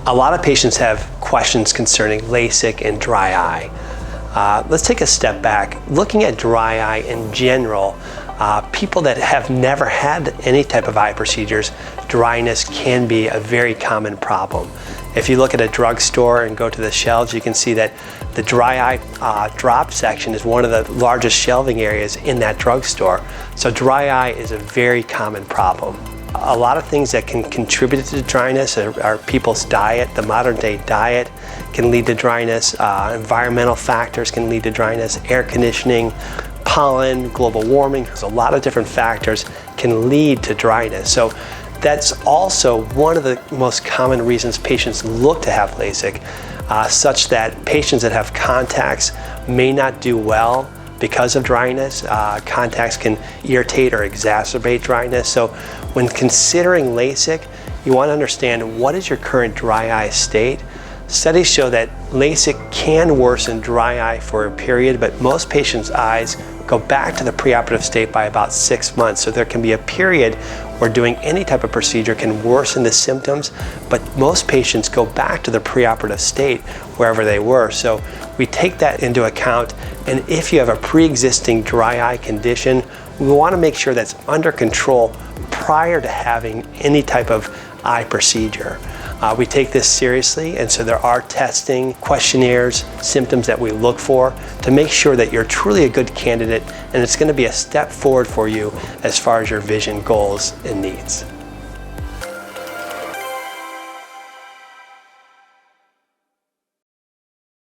A lot of patients have questions concerning LASIK and dry eye. Let's take a step back. Looking at dry eye in general, people that have never had any type of eye procedures, dryness can be a very common problem. If you look at a drugstore and go to the shelves, you can see that the dry eye drop section is one of the largest shelving areas in that drugstore. So dry eye is a very common problem. A lot of things that can contribute to dryness are people's diet. The modern day diet can lead to dryness. Environmental factors can lead to dryness. Air conditioning, pollen, global warming. There's a lot of different factors can lead to dryness. So that's also one of the most common reasons patients look to have LASIK, such that patients that have contacts may not do well because of dryness. Contacts can irritate or exacerbate dryness. So when considering LASIK, you want to understand what is your current dry eye state. Studies show that LASIK can worsen dry eye for a period, but most patients' eyes go back to the preoperative state by about 6 months. So there can be a period where doing any type of procedure can worsen the symptoms, but most patients go back to the preoperative state wherever they were. So we take that into account, and if you have a pre-existing dry eye condition, we want to make sure that's under control prior to having any type of eye procedure. We take this seriously, and so there are testing, questionnaires, symptoms that we look for to make sure that you're truly a good candidate, and it's going to be a step forward for you as far as your vision goals and needs.